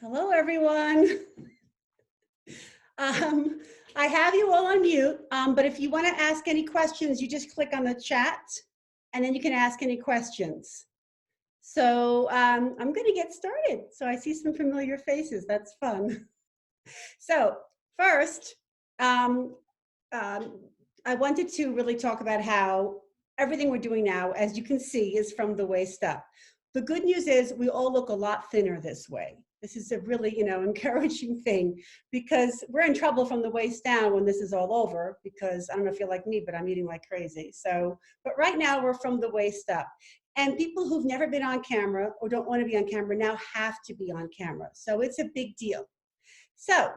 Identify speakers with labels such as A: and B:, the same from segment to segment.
A: Hello, everyone. Um, I have you all on mute, but if you want to ask any questions, you just click on the chat and then you can ask any questions. So I'm going to get started. So I see some familiar faces. That's fun. So first, um, um, I wanted to really talk about how everything we're doing now, as you can see, is from the waist up. The good news is we all look a lot thinner this way. This is a really, encouraging thing because we're in trouble from the waist down when this is all over because I don't know if you're like me, but I'm eating like crazy. So, but right now we're from the waist up. And people who've never been on camera or don't want to be on camera now have to be on camera. So it's a big deal. So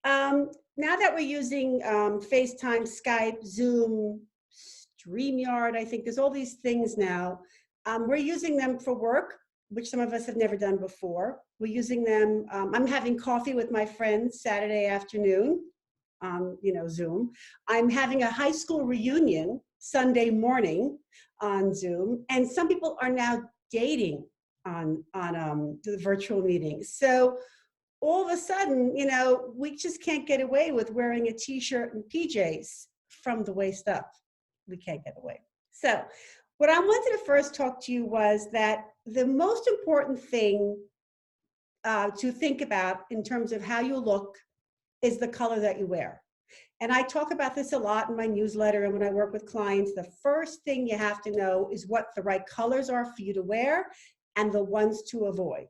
A: now that we're using FaceTime, Skype, Zoom, StreamYard, I think there's all these things now. We're using them for work, which some of us have never done before. We're using them. I'm having coffee with my friends Saturday afternoon, Zoom. I'm having a high school reunion Sunday morning on Zoom, and some people are now dating on the virtual meetings. So all of a sudden, we just can't get away with wearing a t-shirt and PJs from the waist up. We can't get away. So what I wanted to first talk to you was that the most important thing to think about in terms of how you look is the color that you wear. And I talk about this a lot in my newsletter and when I work with clients. The first thing you have to know is what the right colors are for you to wear and the ones to avoid.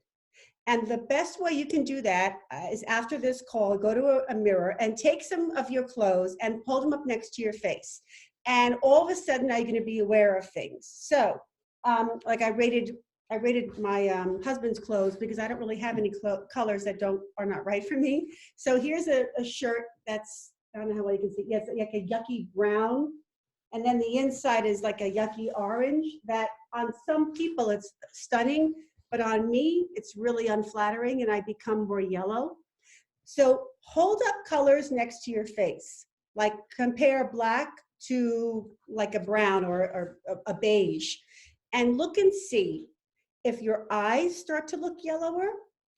A: And the best way you can do that is after this call, go to a mirror and take some of your clothes and hold them up next to your face. And all of a sudden, now you're going to be aware of things. So, like I rated my husband's clothes because I don't really have any colors that are not right for me. So here's a shirt that's, I don't know how well you can see. Yes, like a yucky brown. And then the inside is like a yucky orange that on some people it's stunning. But on me, it's really unflattering and I become more yellow. So hold up colors next to your face, like compare black to like a brown or a beige, and look and see if your eyes start to look yellower,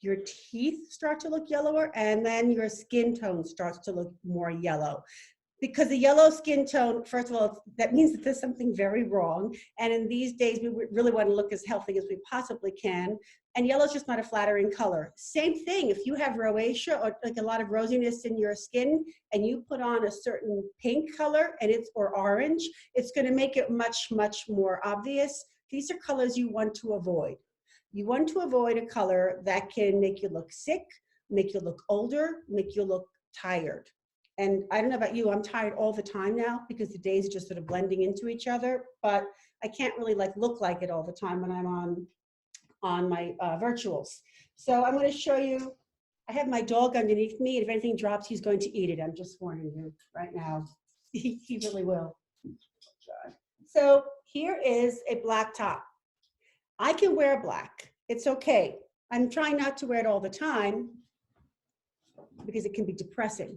A: your teeth start to look yellower, and then your skin tone starts to look more yellow. Because the yellow skin tone, first of all, that means that there's something very wrong. And in these days, we really want to look as healthy as we possibly can. And yellow is just not a flattering color. Same thing, if you have rosacea or like a lot of rosiness in your skin and you put on a certain pink color or orange, it's going to make it much, much more obvious. These are colors you want to avoid. You want to avoid a color that can make you look sick, make you look older, make you look tired. And I don't know about you, I'm tired all the time now because the days are just sort of blending into each other, but I can't really look like it all the time when I'm on my virtuals. So I'm going to show you, I have my dog underneath me, and if anything drops, he's going to eat it. I'm just warning you right now. He really will. So here is a black top. I can wear black. It's okay. I'm trying not to wear it all the time because it can be depressing.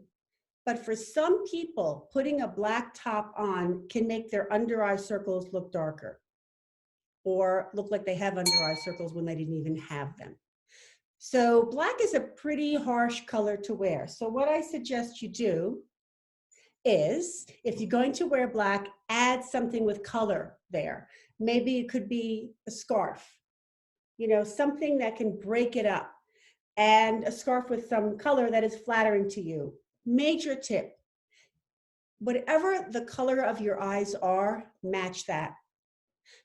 A: But for some people, putting a black top on can make their under eye circles look darker or look like they have under eye circles when they didn't even have them. So black is a pretty harsh color to wear. So what I suggest you do is, if you're going to wear black, add something with color there. Maybe it could be a scarf, something that can break it up, and a scarf with some color that is flattering to you. Major tip, whatever the color of your eyes are, match that.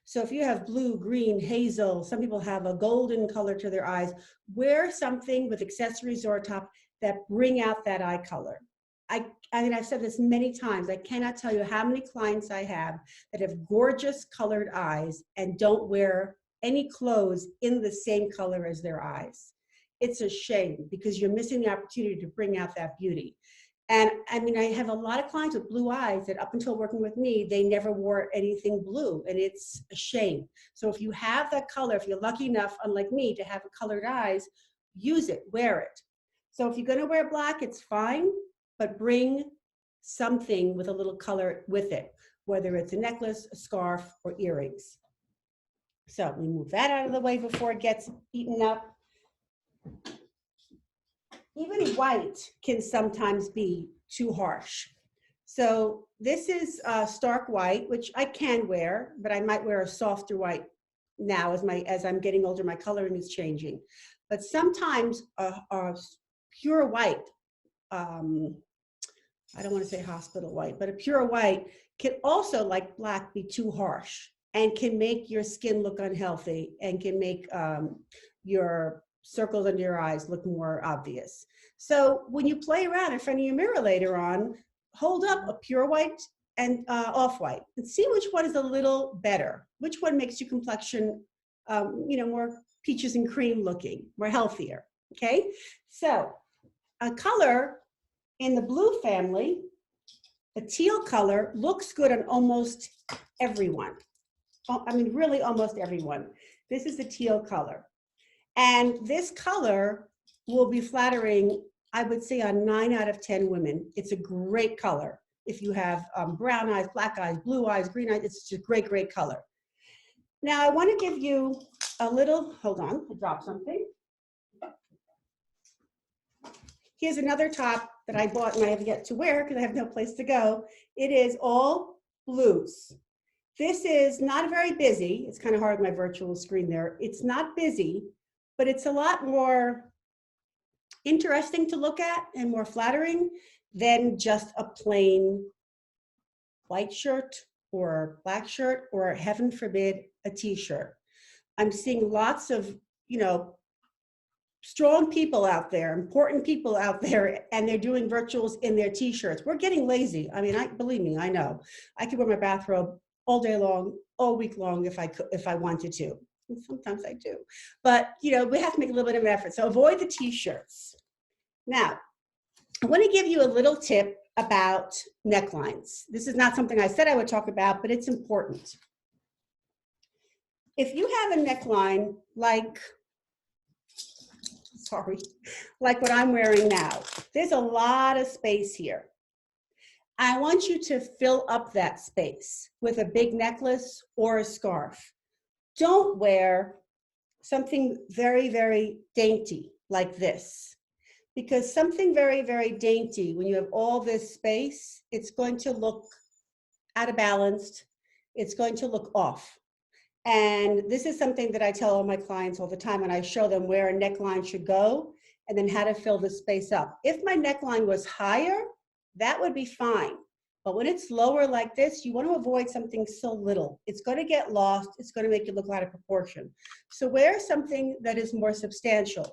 A: So if you have blue, green, hazel, some people have a golden color to their eyes, wear something with accessories or a top that bring out that eye color. I've said this many times, I cannot tell you how many clients I have that have gorgeous colored eyes and don't wear any clothes in the same color as their eyes. It's a shame because you're missing the opportunity to bring out that beauty. And I have a lot of clients with blue eyes that up until working with me, they never wore anything blue, and it's a shame. So if you have that color, if you're lucky enough, unlike me, to have colored eyes, use it, wear it. So if you're gonna wear black, it's fine, but bring something with a little color with it, whether it's a necklace, a scarf, or earrings. So we move that out of the way before it gets eaten up. even white can sometimes be too harsh. So this is stark white, which I can wear, but I might wear a softer white now as I'm getting older, my coloring is changing. But sometimes a pure white, I don't want to say hospital white, but a pure white can also, like black, be too harsh and can make your skin look unhealthy and can make your circles under your eyes look more obvious. So when you play around in front of your mirror later on, hold up a pure white and off-white and see which one is a little better. Which one makes your complexion, more peaches and cream looking, more healthier, okay? So a color in the blue family, the teal color looks good on almost everyone. I mean, really almost everyone. This is the teal color. And this color will be flattering, I would say, on 9 out of 10 women. It's a great color. If you have brown eyes, black eyes, blue eyes, green eyes, it's just a great, great color. Now, I want to give you a little, hold on, I dropped something. Here's another top that I bought and I have yet to wear because I have no place to go. It is all blues. This is not very busy. It's kind of hard on my virtual screen there. It's not busy, but it's a lot more interesting to look at and more flattering than just a plain white shirt or black shirt or, heaven forbid, a t-shirt. I'm seeing lots of, strong people out there, important people out there, and they're doing virtuals in their t-shirts. We're getting lazy. I mean, believe me, I know. I could wear my bathrobe all day long, all week long if I wanted to. And sometimes I do. But, we have to make a little bit of an effort. So avoid the t-shirts. Now, I want to give you a little tip about necklines. This is not something I said I would talk about, but it's important. If you have a neckline like what I'm wearing now, there's a lot of space here. I want you to fill up that space with a big necklace or a scarf. Don't wear something very, very dainty like this, because something very, very dainty, when you have all this space, it's going to look out of balance. It's going to look off. And this is something that I tell all my clients all the time when I show them where a neckline should go and then how to fill the space up. If my neckline was higher, that would be fine. But when it's lower like this, you want to avoid something so little. It's going to get lost. It's going to make you look out of proportion. So wear something that is more substantial,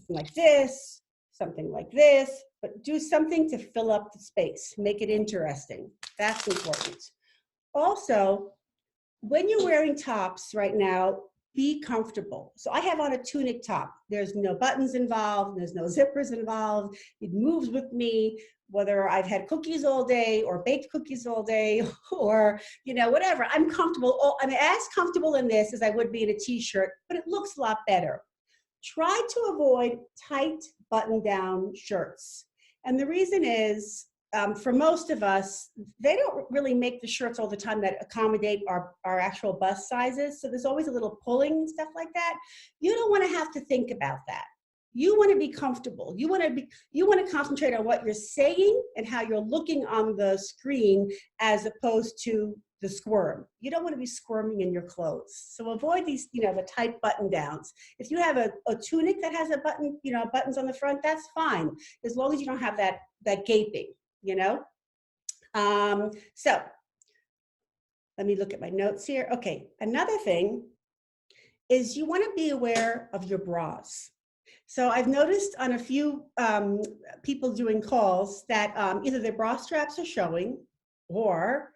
A: like this, something like this, but do something to fill up the space, make it interesting. That's important. Also, when you're wearing tops right now, be comfortable. So I have on a tunic top. There's no buttons involved. There's no zippers involved. It moves with me, whether I've had cookies all day or baked cookies all day or, whatever. I'm comfortable. I'm as comfortable in this as I would be in a t-shirt, but it looks a lot better. Try to avoid tight button-down shirts. And the reason is, for most of us, they don't really make the shirts all the time that accommodate our actual bust sizes. So there's always a little pulling and stuff like that. You don't want to have to think about that. You want to be comfortable. You want to concentrate on what you're saying and how you're looking on the screen as opposed to the squirm. You don't want to be squirming in your clothes. So avoid these, the tight button downs. If you have a tunic that has a button, buttons on the front, that's fine, as long as you don't have that gaping. So let me look at my notes here. Okay, another thing is you want to be aware of your bras. So I've noticed on a few people doing calls that either their bra straps are showing or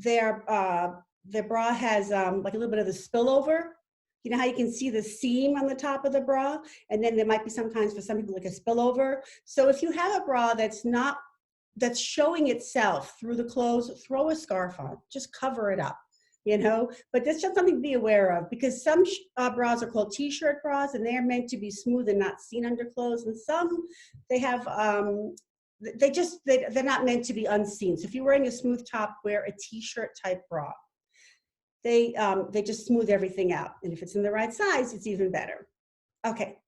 A: their bra has like a little bit of the spillover. You know how you can see the seam on the top of the bra, and then there might be sometimes for some people like a spillover. So if you have a bra that's showing itself through the clothes, throw a scarf on, just cover it up, but that's just something to be aware of, because some bras are called t-shirt bras and they're meant to be smooth and not seen under clothes, and some they have they're not meant to be unseen. So if you're wearing a smooth top, wear a t-shirt type bra. They just smooth everything out, and if it's in the right size, it's even better. Okay,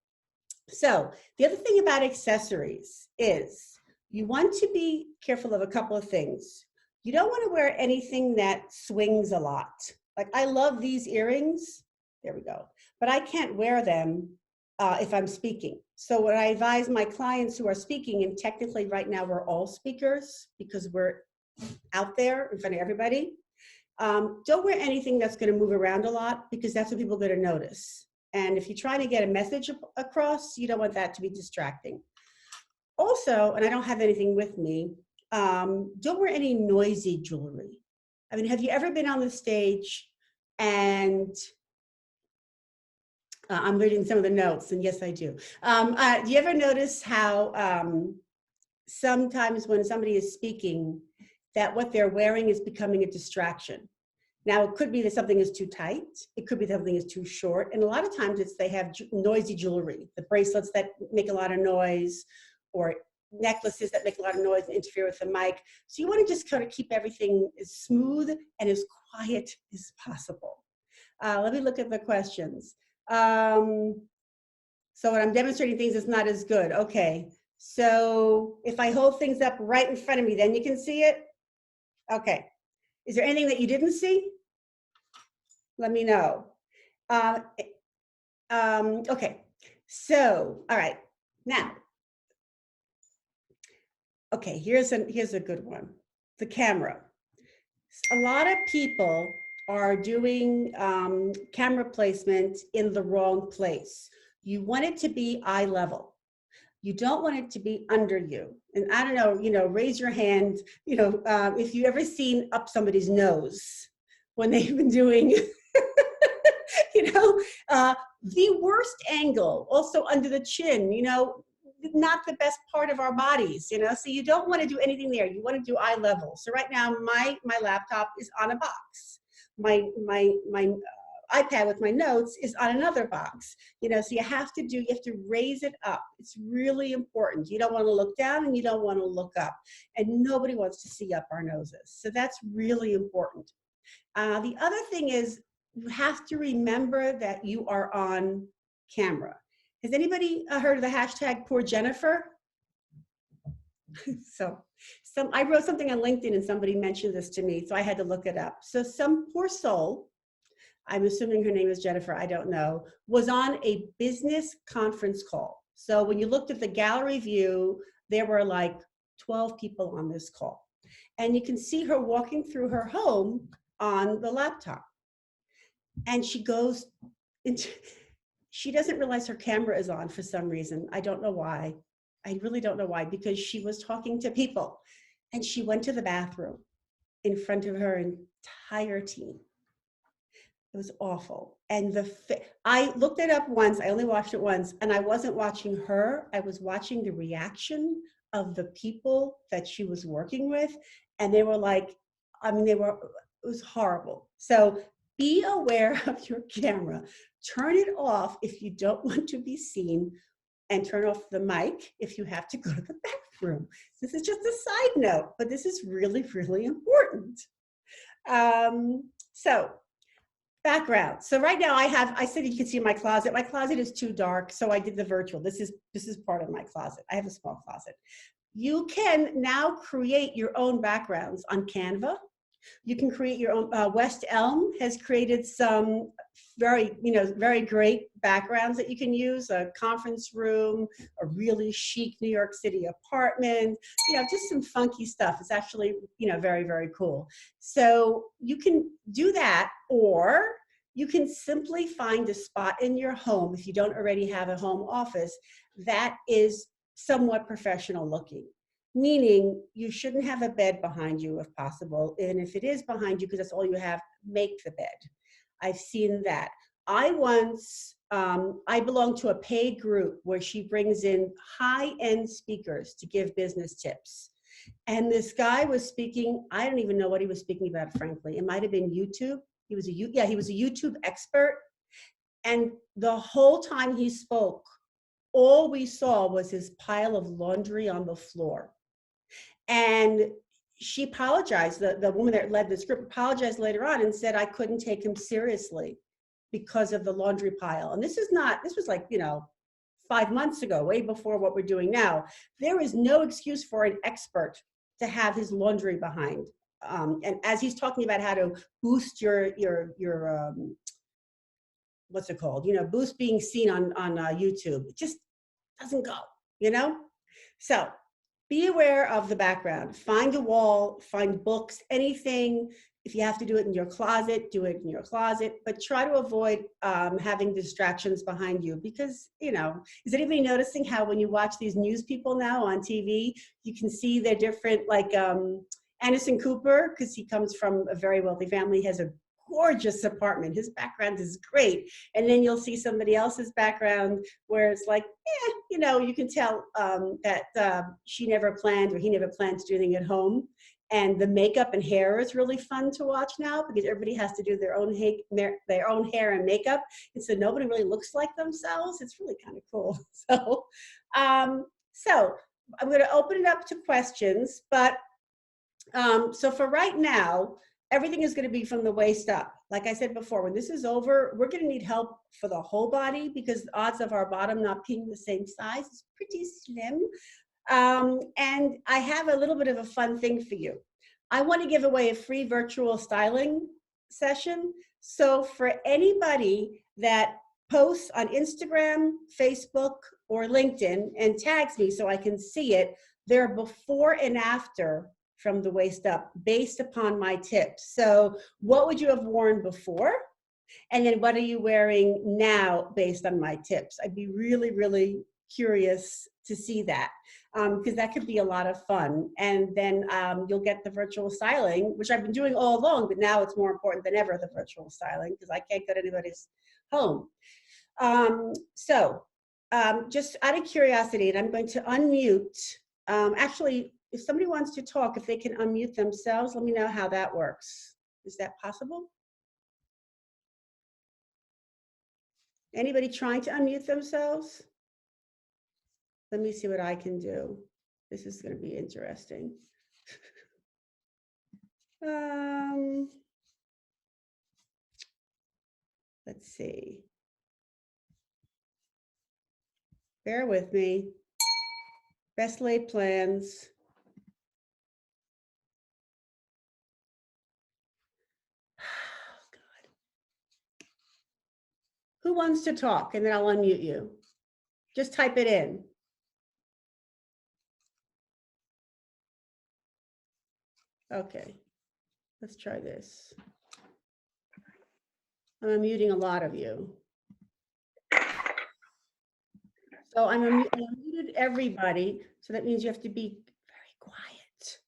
A: So the other thing about accessories is you want to be careful of a couple of things. You don't want to wear anything that swings a lot. Like I love these earrings. There we go. But I can't wear them if I'm speaking. So what I advise my clients who are speaking, and technically right now we're all speakers because we're out there in front of everybody. Don't wear anything that's going to move around a lot because that's what people are going to notice. And if you're trying to get a message across, you don't want that to be distracting. Also, and I don't have anything with me, don't wear any noisy jewelry. I mean, have you ever been on the stage and I'm reading some of the notes, and yes, I do. Do you ever notice how sometimes when somebody is speaking, that what they're wearing is becoming a distraction? Now, it could be that something is too tight. It could be that something is too short. And a lot of times they have noisy jewelry, the bracelets that make a lot of noise, or necklaces that make a lot of noise and interfere with the mic. So you want to just kind of keep everything as smooth and as quiet as possible. Let me look at the questions. So when I'm demonstrating things, it's not as good. Okay. So if I hold things up right in front of me, then you can see it? Okay. Is there anything that you didn't see? Let me know. Okay, so, all right, now, okay, here's a good one, the camera. A lot of people are doing camera placement in the wrong place. You want it to be eye level. You don't want it to be under you. And I don't know, raise your hand, if you've ever seen up somebody's nose when they've been doing the worst angle, also under the chin, not the best part of our bodies, so you don't want to do anything there. You want to do eye level. So right now my laptop is on a box. My iPad with my notes is on another box, so you have to raise it up. It's really important. You don't want to look down and you don't want to look up, and nobody wants to see up our noses. So that's really important. The other thing is you have to remember that you are on camera. Has anybody heard of the hashtag Poor Jennifer? So I wrote something on LinkedIn and somebody mentioned this to me, so I had to look it up. So some poor soul, I'm assuming her name is Jennifer, I don't know, was on a business conference call. So when you looked at the gallery view, there were like 12 people on this call. And you can see her walking through her home on the laptop. And she goes into, she doesn't realize her camera is on for some reason. I don't know why. I really don't know why, because she was talking to people and she went to the bathroom in front of her entire team. It was awful. And I looked it up once, I only watched it once, and I wasn't watching her, I was watching the reaction of the people that she was working with. And they were like, it was horrible. So be aware of your camera. Turn it off if you don't want to be seen, and turn off the mic if you have to go to the bathroom. This is just a side note, but this is really, really important. So background. So right now I said you can see my closet. My closet is too dark, so I did the virtual. This is part of my closet. I have a small closet. You can now create your own backgrounds on Canva. You can create your own. West Elm has created some very great backgrounds that you can use. A conference room, a really chic New York City apartment, just some funky stuff. It's actually, very, very cool. So you can do that, or you can simply find a spot in your home, if you don't already have a home office, that is somewhat professional looking. Meaning you shouldn't have a bed behind you if possible. And if it is behind you, because that's all you have, make the bed. I've seen that. I belong to a paid group where she brings in high-end speakers to give business tips. And this guy was speaking, I don't even know what he was speaking about, frankly. It might've been YouTube. He was a YouTube expert. And the whole time he spoke, all we saw was his pile of laundry on the floor. And she apologized, the woman that led this group apologized later on and said, I couldn't take him seriously because of the laundry pile. And this was like, 5 months ago, way before what we're doing now. There is no excuse for an expert to have his laundry behind. And as he's talking about how to boost your what's it called? Boost being seen on YouTube. It just doesn't go, you know? So be aware of the background. Find a wall, find books, anything. If you have to do it in your closet, do it in your closet, but try to avoid having distractions behind you because, is anybody noticing how when you watch these news people now on TV, you can see they're different, like Anderson Cooper, because he comes from a very wealthy family, has a gorgeous apartment. His background is great. And then you'll see somebody else's background where it's like, you can tell that she never planned or he never planned to do anything at home. And the makeup and hair is really fun to watch now because everybody has to do their own hair and makeup. And so nobody really looks like themselves. It's really kind of cool. So I'm going to open it up to questions. But so for right now, everything is going to be from the waist up. Like I said before, when this is over, we're going to need help for the whole body because the odds of our bottom not being the same size is pretty slim. And I have a little bit of a fun thing for you. I want to give away a free virtual styling session. So for anybody that posts on Instagram, Facebook, or LinkedIn and tags me so I can see it, they're before and after from the waist up based upon my tips. So what would you have worn before? And then what are you wearing now based on my tips? I'd be really, really curious to see that because that could be a lot of fun. And then you'll get the virtual styling, which I've been doing all along, but now it's more important than ever, the virtual styling, because I can't go to anybody's home. Just out of curiosity, and I'm going to unmute, actually, if somebody wants to talk, if they can unmute themselves, let me know how that works. Is that possible? Anybody trying to unmute themselves? Let me see what I can do. This is going to be interesting. Let's see. Bear with me. Best laid plans. Oh, God. Who wants to talk? And then I'll unmute you. Just type it in. Okay, let's try this. I'm unmuting a lot of you. So I unmuted everybody. So that means you have to be very quiet.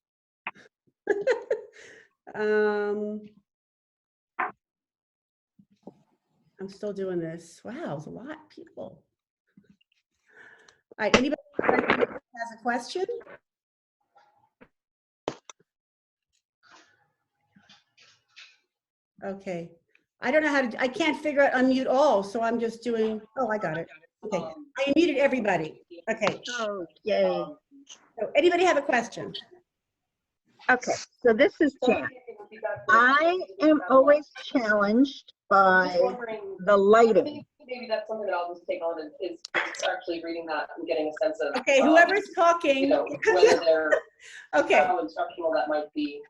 A: I'm still doing this. Wow, it's a lot of people. All right, anybody has a question? Okay. I don't know how to, I can't figure out unmute all, so I'm just doing, oh, I got it. Okay, I unmuted everybody. Okay.
B: Oh, yay.
A: So anybody have a question?
B: Okay, so this is Jan. I am always challenged by the lighting.
C: Maybe that's something that I'll just take on is actually reading that and getting a sense of.
A: Okay, whoever's talking.
C: Whether they're
A: okay.
C: how instructional that might be.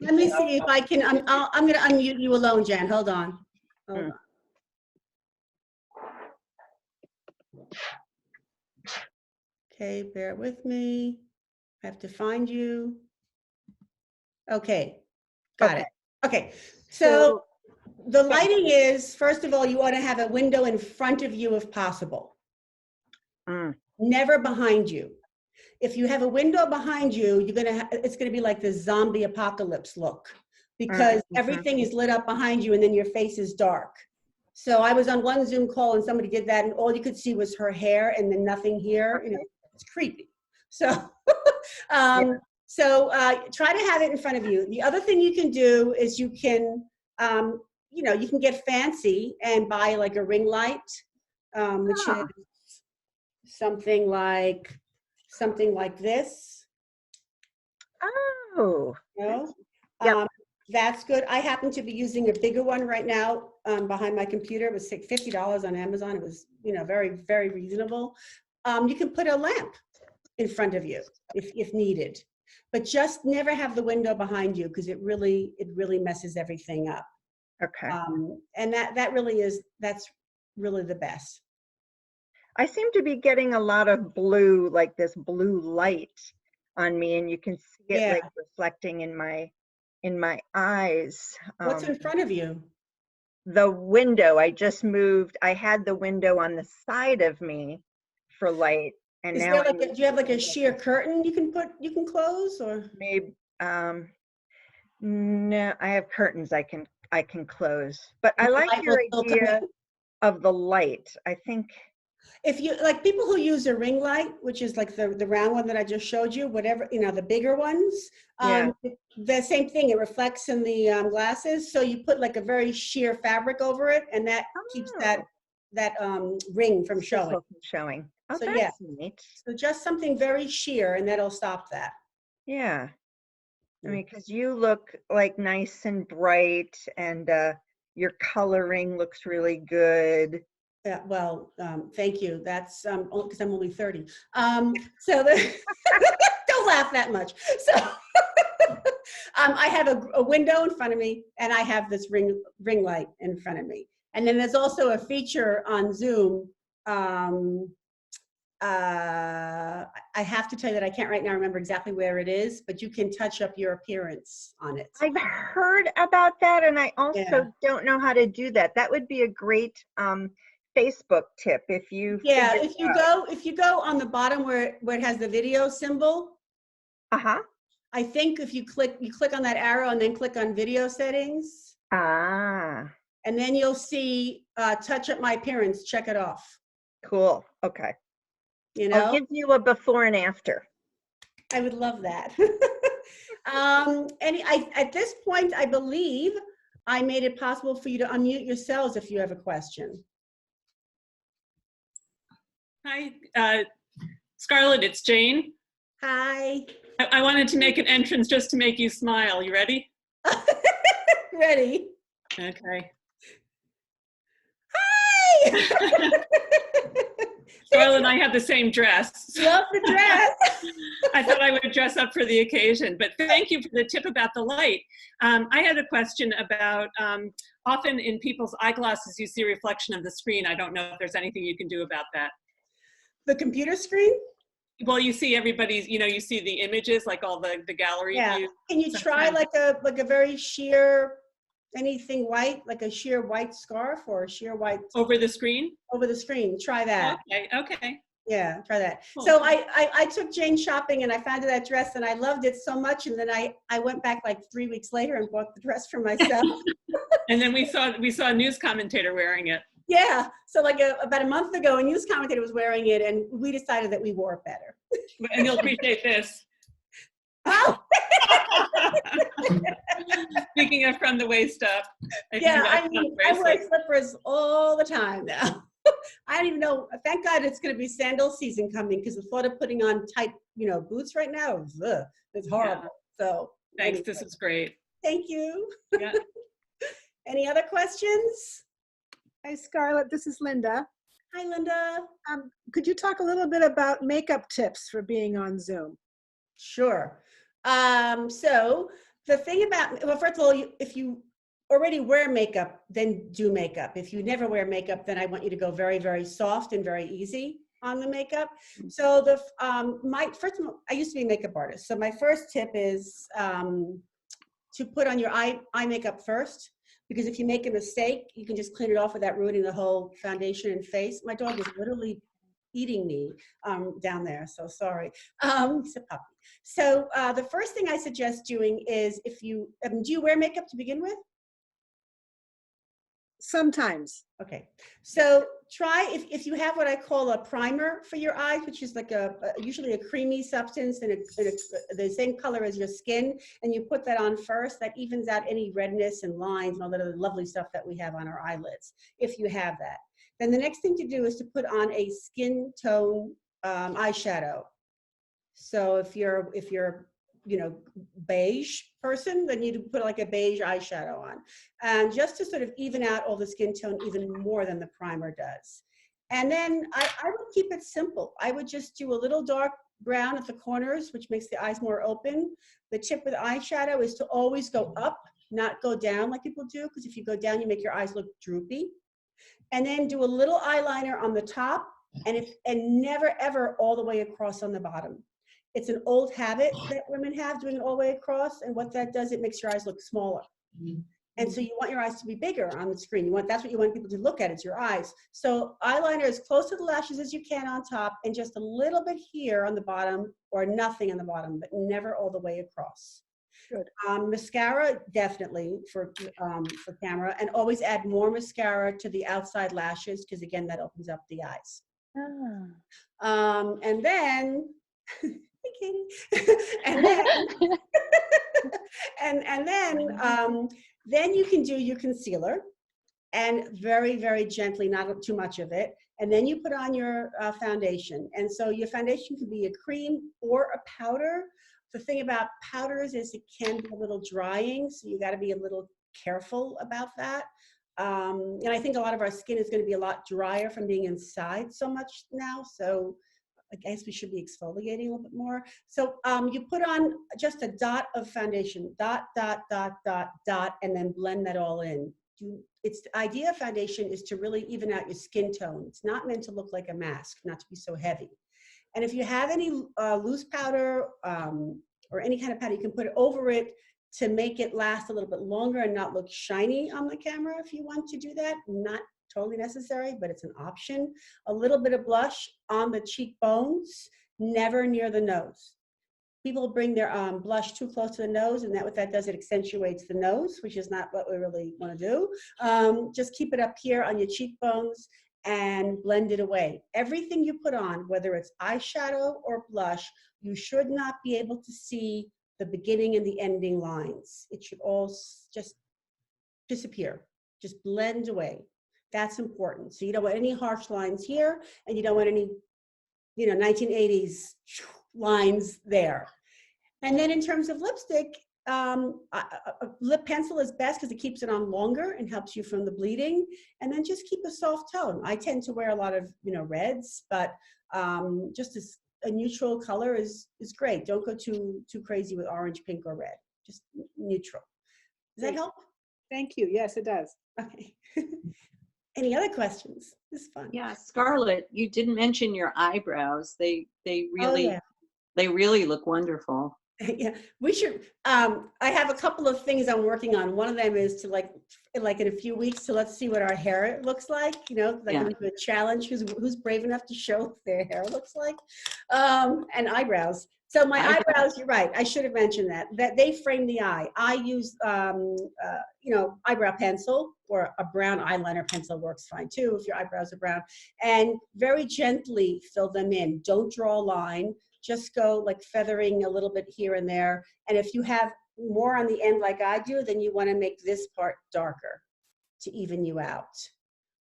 A: Let me see if I can. I'm going to unmute you alone, Jan. Hold on. Hold on. Okay, bear with me. I have to find you. Okay, got it. Okay, so the lighting is, first of all, you want to have a window in front of you if possible. Never behind you. If you have a window behind you, it's gonna be like the zombie apocalypse look because everything is lit up behind you and then your face is dark. So I was on one Zoom call and somebody did that and all you could see was her hair and then nothing here. You know, it's creepy. So, try to have it in front of you. The other thing you can do is you can, you can get fancy and buy like a ring light, which is something like this.
B: Oh.
A: You know?
B: Yep.
A: That's good. I happen to be using a bigger one right now behind my computer. It was $50 on Amazon. It was, very, very reasonable. You can put a lamp in front of you if needed, but just never have the window behind you because it really messes everything up.
B: Okay.
A: And that's really the best.
B: I seem to be getting a lot of blue, like this blue light on me, and you can see it
A: Yeah.
B: like reflecting in my eyes.
A: What's in front of you?
B: The window, I just moved. I had the window on the side of me for light, and
A: Is
B: now
A: there do you have like a sheer curtain you can close, or?
B: maybe no, I have curtains I can close. But I
A: The
B: like
A: light
B: your
A: will still come
B: idea
A: in?
B: of the light. I think
A: If you like people who use a ring light, which is like the round one that I just showed you, whatever, the bigger ones,
B: Yeah.
A: the same thing, it reflects in the glasses. So you put like a very sheer fabric over it, and that keeps that ring from showing.
B: sizzle from showing. Oh,
A: So
B: that's
A: yeah,
B: neat.
A: so just something very sheer, and that'll stop that.
B: Yeah. I
A: Yeah.
B: mean, because you look like nice and bright, and your coloring looks really good.
A: Yeah, well, thank you. That's because I'm only 30. Don't laugh that much. So I have a window in front of me, and I have this ring light in front of me. And then there's also a feature on Zoom. I have to tell you that I can't right now remember exactly where it is, but you can touch up your appearance on it.
B: I've heard about that, and I also
A: Yeah.
B: don't know how to do that. That would be a great Facebook tip if you
A: Yeah,
B: figure it out.
A: if you go on the bottom where it has the video symbol,
B: Uh-huh.
A: I think if you click on that arrow and then click on video settings,
B: Ah,
A: and then you'll see touch up my appearance, check it off.
B: cool. Okay. I'll give you a before and after.
A: I would love that. At this point, I believe I made it possible for you to unmute yourselves if you have a question.
D: Hi, Scarlett, it's Jane.
A: Hi.
D: I wanted to make an entrance just to make you smile. You ready?
A: Ready.
D: Okay.
A: Hi.
D: Scarlett and I have the same dress.
A: Love the dress.
D: I thought I would dress up for the occasion, but thank you for the tip about the light. I had a question about, often in people's eyeglasses, you see a reflection of the screen. I don't know if there's anything you can do about that.
A: The computer screen?
D: Well, you see everybody's, you see the images, like all the gallery views.
A: Can you try like a very sheer, anything white, like a sheer white scarf or a sheer white
D: over the screen?
A: Over the screen. Try that.
D: Okay.
A: Yeah, try that.
D: Cool.
A: So I took Jane shopping, and I found that dress, and I loved it so much. And then I went back like 3 weeks later and bought the dress for myself.
D: And then we saw a news commentator wearing it.
A: Yeah, so like about a month ago, a news commentator was wearing it, and we decided that we wore it better.
D: And you'll appreciate this.
A: Oh.
D: Speaking of from the waist up.
A: I wear slippers all the time now. I don't even know. Thank God it's going to be sandal season coming, because the thought of putting on tight, boots right now, it's horrible. Yeah. So
D: thanks.
A: Anyway.
D: This is great.
A: Thank you.
D: Yeah.
A: Any other questions?
E: Hi, Scarlett. This is Linda.
A: Hi, Linda.
E: Could you talk a little bit about makeup tips for being on Zoom?
A: Sure. So the thing about, well, first of all, if you already wear makeup, then do makeup. If you never wear makeup, then I want you to go very, very soft and very easy on the makeup. So I used to be a makeup artist. So my first tip is to put on your eye makeup first, because if you make a mistake, you can just clean it off without ruining the whole foundation and face. My dog is literally eating me down there, so sorry. He's a puppy. So the first thing I suggest doing is, if you, do you wear makeup to begin with?
E: Sometimes.
A: Okay, so try, if you have what I call a primer for your eyes, which is like usually a creamy substance and the same color as your skin, and you put that on first, that evens out any redness and lines and all that other lovely stuff that we have on our eyelids, if you have that. Then the next thing to do is to put on a skin tone eyeshadow. So if you're beige person, then you put like a beige eyeshadow on. And just to sort of even out all the skin tone even more than the primer does. And then I would keep it simple. I would just do a little dark brown at the corners, which makes the eyes more open. The tip with eyeshadow is to always go up, not go down like people do, because if you go down, you make your eyes look droopy. And then do a little eyeliner on the top, and never ever all the way across on the bottom. It's an old habit that women have, doing it all the way across, and what that does, it makes your eyes look smaller. And so you want your eyes to be bigger on the screen. That's what you want people to look at, is your eyes. So eyeliner as close to the lashes as you can on top, and just a little bit here on the bottom, or nothing on the bottom, but never all the way across.
E: Good.
A: Mascara, definitely for camera, and always add more mascara to the outside lashes, because again, that opens up the eyes. And then, hey, Katie. And then, then you can do your concealer, and very, very gently, not too much of it. And then you put on your foundation. And so your foundation could be a cream or a powder. The thing about powders is it can be a little drying, so you got to be a little careful about that. And I think a lot of our skin is going to be a lot drier from being inside so much now. So I guess we should be exfoliating a little bit more. So you put on just a dot of foundation, dot, dot, dot, dot, dot, and then blend that all in. The idea of foundation is to really even out your skin tone. It's not meant to look like a mask, not to be so heavy. And if you have any loose powder or any kind of powder, you can put it over it to make it last a little bit longer and not look shiny on the camera if you want to do that. Not totally necessary, but it's an option. A little bit of blush on the cheekbones, never near the nose. People bring their blush too close to the nose, and what that does, it accentuates the nose, which is not what we really want to do. Just keep it up here on your cheekbones and blend it away. Everything you put on, whether it's eyeshadow or blush, you should not be able to see the beginning and the ending lines. It should all just disappear, just blend away. That's important. So you don't want any harsh lines here, and you don't want any, 1980s lines there. And then in terms of lipstick, a lip pencil is best because it keeps it on longer and helps you from the bleeding. And then just keep a soft tone. I tend to wear a lot of, reds, but just a neutral color is great. Don't go too crazy with orange, pink, or red. Just neutral. Does that help?
E: Thank you. Yes, it does.
A: Okay. Any other questions? This is fun.
F: Yeah, Scarlett, you didn't mention your eyebrows. They really
A: Oh, yeah.
F: they really look wonderful.
A: Yeah, we should. I have a couple of things I'm working on. One of them is to like in a few weeks, so let's see what our hair looks like.
F: Yeah.
A: A challenge. Who's brave enough to show what their hair looks like, and eyebrows. So my eyebrows, you're right. I should have mentioned that they frame the eye. I use eyebrow pencil, or a brown eyeliner pencil works fine too if your eyebrows are brown, and very gently fill them in. Don't draw a line. Just go like feathering a little bit here and there. And if you have more on the end like I do, then you want to make this part darker to even you out.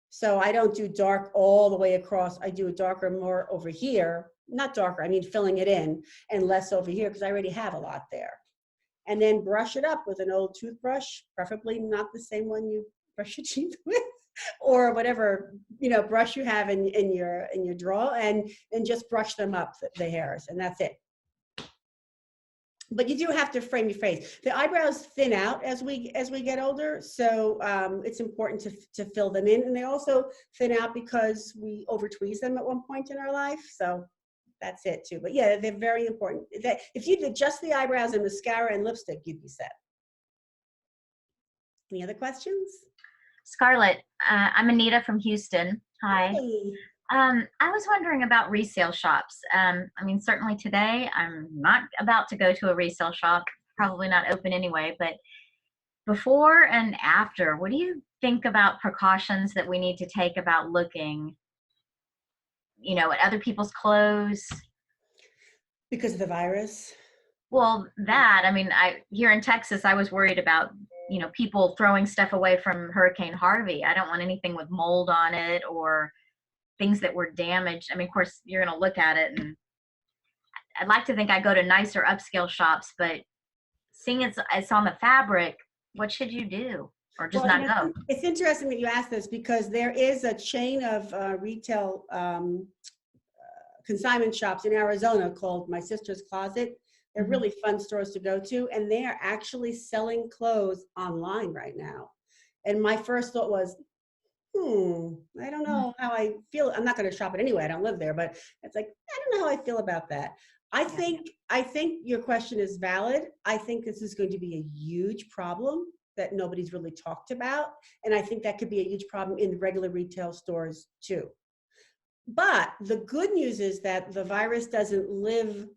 A: So I don't do dark all the way across. I do a darker more over here. Not darker, I mean filling it in, and less over here because I already have a lot there. And then brush it up with an old toothbrush, preferably not the same one you brush your teeth with, or whatever brush you have in your drawer, and just brush them up, the hairs, and that's it. But you do have to frame your face. The eyebrows thin out as we get older, so it's important to fill them in, and they also thin out because we over tweeze them at one point in our life. So that's it too. But yeah, they're very important. If you did just the eyebrows and mascara and lipstick, you'd be set. Any other questions?
G: Scarlett, I'm Anita from Houston. Hi.
A: Hey.
G: I was wondering about resale shops. Certainly today I'm not about to go to a resale shop, probably not open anyway, but before and after, what do you think about precautions that we need to take about looking, at other people's clothes?
A: Because of the virus?
G: Well, here in Texas, I was worried about, people throwing stuff away from Hurricane Harvey. I don't want anything with mold on it or things that were damaged. Of course, you're going to look at it, and I'd like to think I go to nicer upscale shops, but seeing it's on the fabric, what should you do? Or just
A: Well,
G: not go?
A: it's interesting that you asked this because there is a chain of retail consignment shops in Arizona called My Sister's Closet. They're really fun stores to go to, and they are actually selling clothes online right now. And my first thought was, I don't know how I feel. I'm not going to shop it anyway. I don't live there, but it's like, I don't know how I feel about that. I think your question is valid. I think this is going to be a huge problem that nobody's really talked about. And I think that could be a huge problem in the regular retail stores too. But the good news is that the virus doesn't live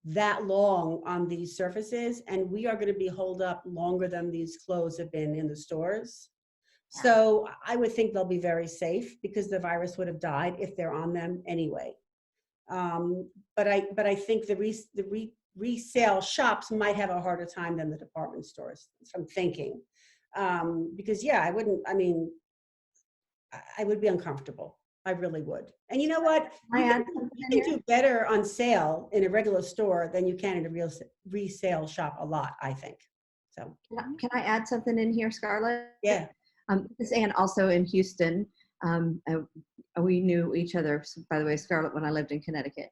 A: that long on these surfaces, and we are going to be holed up longer than these clothes have been in the stores. So I would think they'll be very safe because the virus would have died if they're on them anyway. But I think the resale shops might have a harder time than the department stores. That's what I'm thinking. Because I would be uncomfortable. I really would. And you know what? You can do better on sale in a regular store than you can in a resale shop a lot, I think. So
H: Can I add something in here, Scarlett?
A: yeah.
H: This is Ann, also in Houston. We knew each other, by the way, Scarlett, when I lived in Connecticut.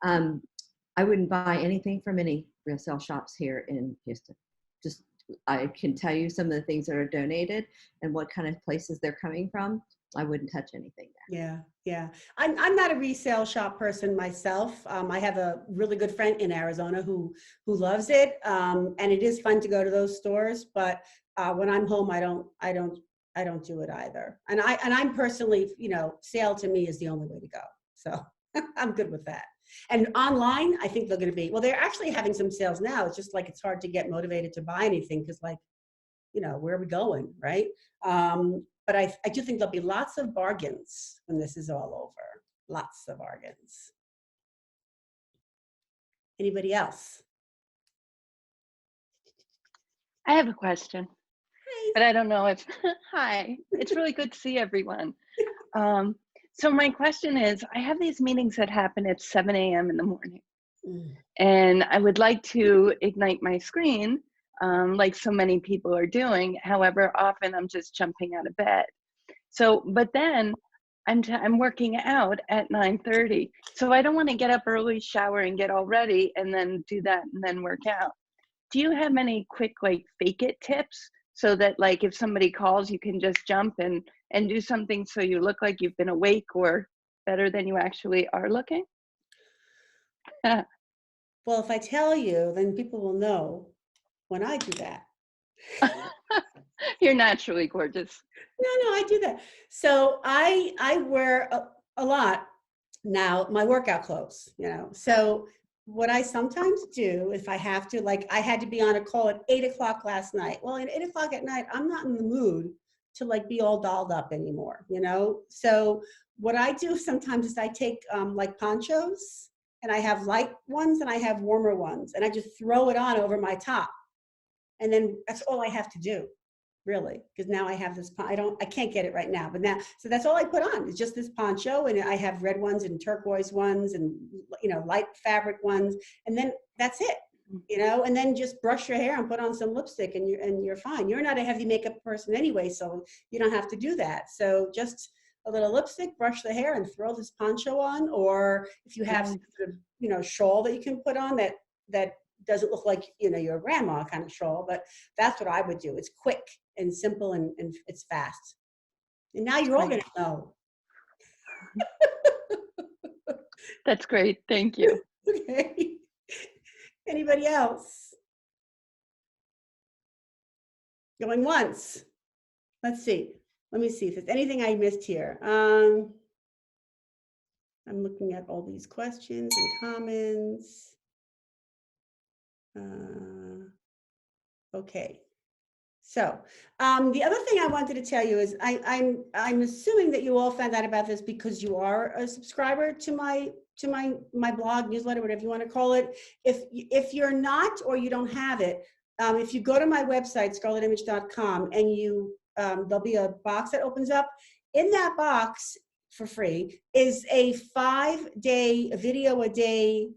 H: I wouldn't buy anything from any resale shops here in Houston. Just, I can tell you some of the things that are donated and what kind of places they're coming from. I wouldn't touch anything there.
A: Yeah. I'm not a resale shop person myself. I have a really good friend in Arizona who loves it. And it is fun to go to those stores, but when I'm home, I don't do it either. And I'm personally, sale to me is the only way to go. So I'm good with that. And online, I think they're going to be, well, they're actually having some sales now. It's just like, it's hard to get motivated to buy anything because where are we going, right? But I do think there'll be lots of bargains when this is all over. Lots of bargains. Anybody else?
I: I have a question, but I don't know if, hi, it's really good to see everyone. So my question is, I have these meetings that happen at 7 a.m. in the morning, and I would like to ignite my screen like so many people are doing. However, often I'm just jumping out of bed. So, but then I'm working out at 9:30. So I don't want to get up early, shower and get all ready and then do that and then work out. Do you have any quick fake it tips so that if somebody calls, you can just jump and do something so you look like you've been awake or better than you actually are looking?
A: Well, if I tell you, then people will know when I do that.
I: You're naturally gorgeous.
A: No, I do that. So I wear a lot now, my workout clothes, So what I sometimes do, if I have to, I had to be on a call at 8 o'clock last night. Well, at 8 o'clock at night, I'm not in the mood to be all dolled up anymore, So what I do sometimes is I take ponchos, and I have light ones and I have warmer ones, and I just throw it on over my top. And then that's all I have to do, really, because now I have this, I can't get it right now, but now, so that's all I put on. It's just this poncho, and I have red ones and turquoise ones and, light fabric ones. And then that's it, and then just brush your hair and put on some lipstick and you're fine. You're not a heavy makeup person anyway, so you don't have to do that. So just a little lipstick, brush the hair and throw this poncho on, or if you have some sort of, shawl that you can put on that doesn't look like, your grandma kind of shawl, but that's what I would do. It's quick and simple and it's fast. And now you're all going to know.
I: That's great. Thank you.
A: Okay. Anybody else? Going once. Let's see. Let me see if there's anything I missed here. I'm looking at all these questions and comments. Okay. So the other thing I wanted to tell you is I'm assuming that you all found out about this because you are a subscriber to my blog, newsletter, whatever you want to call it. If you're not, or you don't have it, if you go to my website, scarlettimage.com, and there'll be a box that opens up. In that box, for free, is a 5-day video a day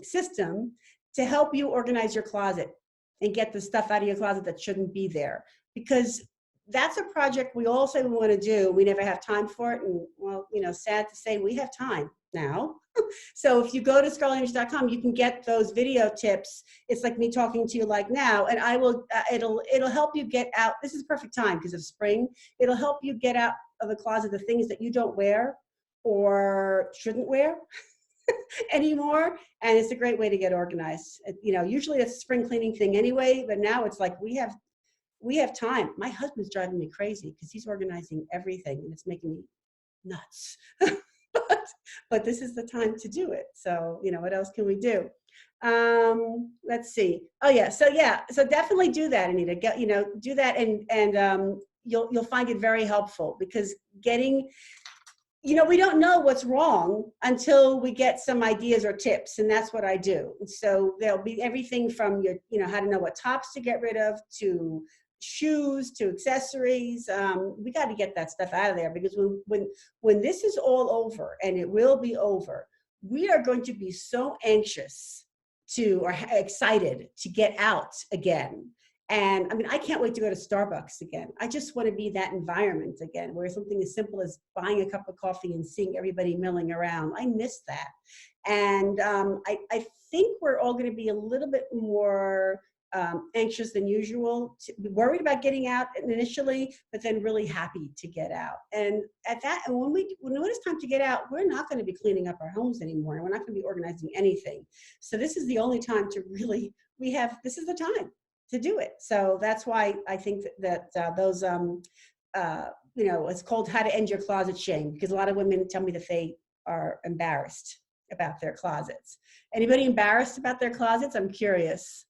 A: system to help you organize your closet and get the stuff out of your closet that shouldn't be there. Because that's a project we all say we want to do. We never have time for it. And well, you know, sad to say, we have time now. So if you go to scarlettimage.com, you can get those video tips. It's like me talking to you like now, and I will, it'll help you get out. This is the perfect time because of spring. It'll help you get out of the closet the things that you don't wear or shouldn't wear anymore. And it's a great way to get organized. You know, usually it's a spring cleaning thing anyway, but now it's like we have time. My husband's driving me crazy because he's organizing everything and it's making me nuts. but this is the time to do it. So, you know, what else can we do? Let's see. Oh yeah. So definitely do that, Anita. Get, you know, do that and you'll find it very helpful because getting, you know, we don't know what's wrong until we get some ideas or tips, and that's what I do. So there'll be everything from your, you know, how to know what tops to get rid of, to shoes, to accessories. We got to get that stuff out of there because when this is all over, and it will be over, we are going to be so anxious or excited to get out again. And I mean, I can't wait to go to Starbucks again. I just want to be that environment again, where something as simple as buying a cup of coffee and seeing everybody milling around. I miss that. And I think we're all going to be a little bit more anxious than usual, worried about getting out initially, but then really happy to get out. And at that, and when it's time to get out, we're not going to be cleaning up our homes anymore, and we're not going to be organizing anything. So this is the only time to really, this is the time to do it. So that's why I think that those, you know, it's called How to End Your Closet Shame, because a lot of women tell me that they are embarrassed about their closets. Anybody embarrassed about their closets? I'm curious.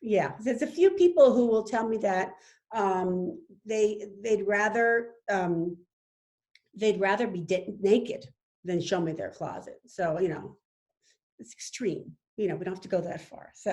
A: Yeah, there's a few people who will tell me that they'd rather be naked than show me their closet. So, you know, it's extreme. You know, we don't have to go that far. So,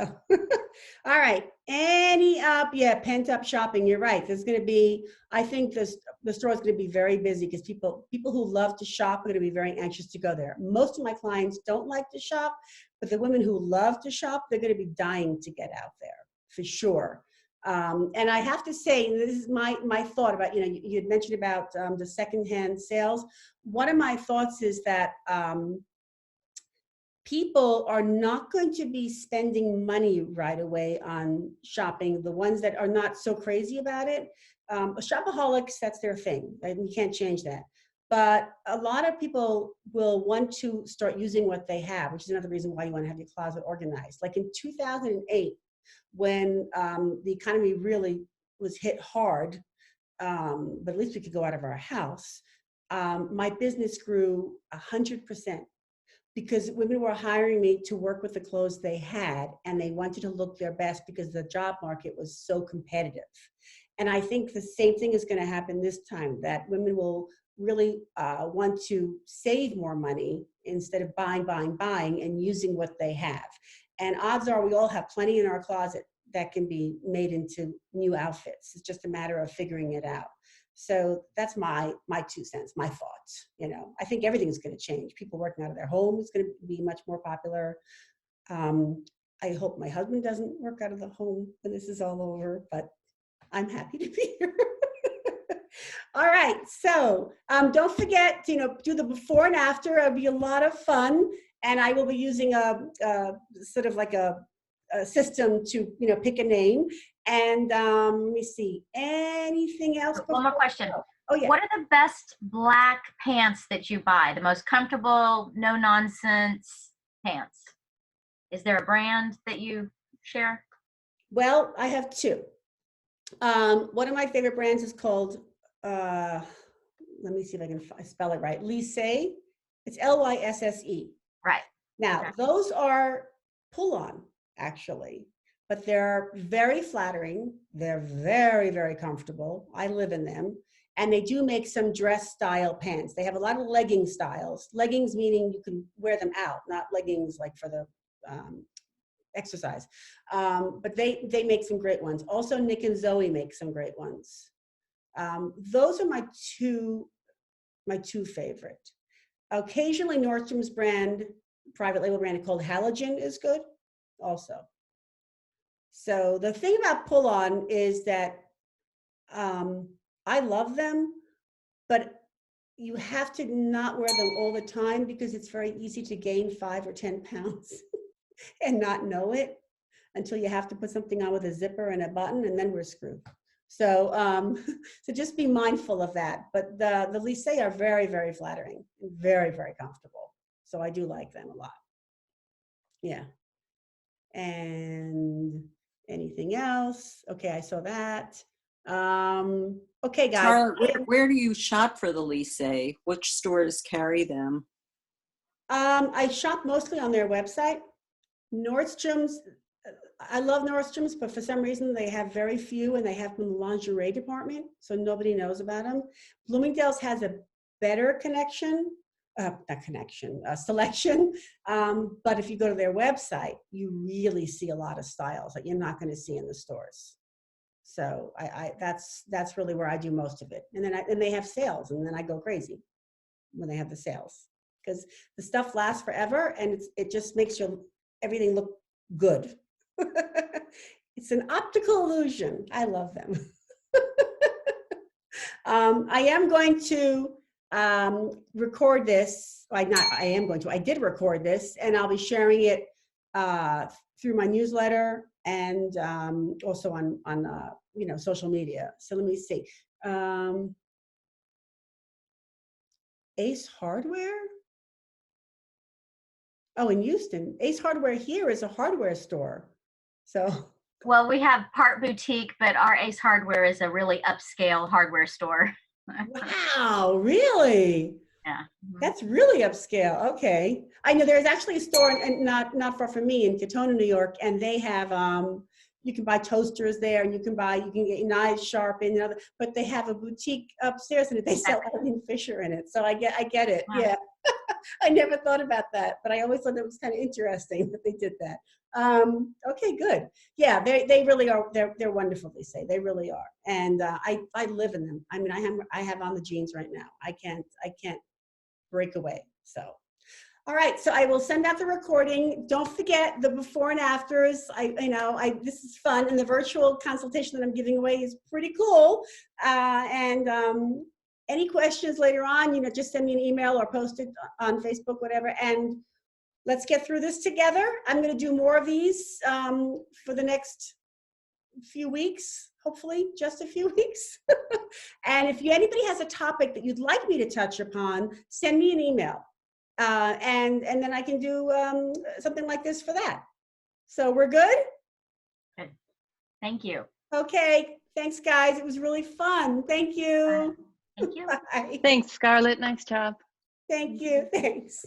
A: all right. Pent up shopping. You're right. There's going to be, I think the store is going to be very busy because people who love to shop are going to be very anxious to go there. Most of my clients don't like to shop, but the women who love to shop, they're going to be dying to get out there for sure. And I have to say, this is my thought about, you know, you had mentioned about the secondhand sales. One of my thoughts is that people are not going to be spending money right away on shopping. The ones that are not so crazy about it, shopaholics, that's their thing. Right? You can't change that. But a lot of people will want to start using what they have, which is another reason why you want to have your closet organized. Like in 2008, when the economy really was hit hard, but at least we could go out of our house, my business grew 100%. Because women were hiring me to work with the clothes they had, and they wanted to look their best because the job market was so competitive. And I think the same thing is going to happen this time, that women will really want to save more money instead of buying, and using what they have. And odds are we all have plenty in our closet that can be made into new outfits. It's just a matter of figuring it out. So that's my 2 cents, my thoughts. You know, I think everything's going to change. People working out of their home is going to be much more popular. I hope my husband doesn't work out of the home when this is all over, but I'm happy to be here. All right, so don't forget to, you know, do the before and after. It'll be a lot of fun, and I will be using a sort of like a system to, you know, pick a name. And let me see, anything else?
G: One more question.
A: Oh yeah.
G: What are the best black pants that you buy? The most comfortable, no nonsense pants? Is there a brand that you share?
A: Well, I have 2. One of my favorite brands is called, let me see if I can spell it right. Lysse. It's Lysse.
G: Right.
A: Now,
G: Okay.
A: Those are pull-on, actually, but they're very flattering. They're very, very comfortable. I live in them. And they do make some dress style pants. They have a lot of legging styles. Leggings meaning you can wear them out, not leggings like for the exercise. But they make some great ones. Also, Nick and Zoe make some great ones. Those are my two favorite. Occasionally Nordstrom's brand private label brand called Halogen is good also. So the thing about pull-on is that I love them, but you have to not wear them all the time because it's very easy to gain 5 or 10 pounds and not know it until you have to put something on with a zipper and a button, and then we're screwed. So, so just be mindful of that. But the lissé are very, very flattering, very, very comfortable. So I do like them a lot. Yeah. And anything else? Okay, I saw that. Okay, guys.
F: Scarlett, where do you shop for the lissé? Which stores carry them?
A: I shop mostly on their website. Nordstrom's, I love Nordstrom's, but for some reason they have very few, and they have them in the lingerie department, so nobody knows about them. Bloomingdale's has a better selection. But if you go to their website, you really see a lot of styles that you're not going to see in the stores. So that's really where I do most of it. And then they have sales, and then I go crazy when they have the sales, because the stuff lasts forever, and it just makes everything look good. It's an optical illusion. I love them. I am going to record this. I did record this, and I'll be sharing it through my newsletter and also on social media. So let me see. Ace Hardware? Oh, in Houston. Ace Hardware here is a hardware store. So.
G: Well, we have Part Boutique, but our Ace Hardware is a really upscale hardware store.
A: Wow, really?
G: Yeah.
A: That's really upscale. Okay. I know there's actually a store not far from me in Katona, New York, and they have you can buy toasters there, and you can get knives sharpened, but they have a boutique upstairs, and they sell Eileen Fisher in it. So I get it.
G: Wow.
A: Yeah. I never thought about that, but I always thought it was kind of interesting that they did that. Okay, good. Yeah, they really are. They're wonderful. They say they really are, and I live in them. I mean, I have on the jeans right now. I can't break away. So, all right. So I will send out the recording. Don't forget the before and afters. This is fun, and the virtual consultation that I'm giving away is pretty cool. Any questions later on, just send me an email or post it on Facebook, whatever, and let's get through this together. I'm going to do more of these for the next few weeks, hopefully just a few weeks. And if anybody has a topic that you'd like me to touch upon, send me an email. And then I can do something like this for that. So we're good?
G: Good. Thank you.
A: Okay. Thanks, guys. It was really fun. Thank you.
G: Thank you.
A: Bye.
I: Thanks, Scarlett. Nice job.
A: Thank you. Thanks.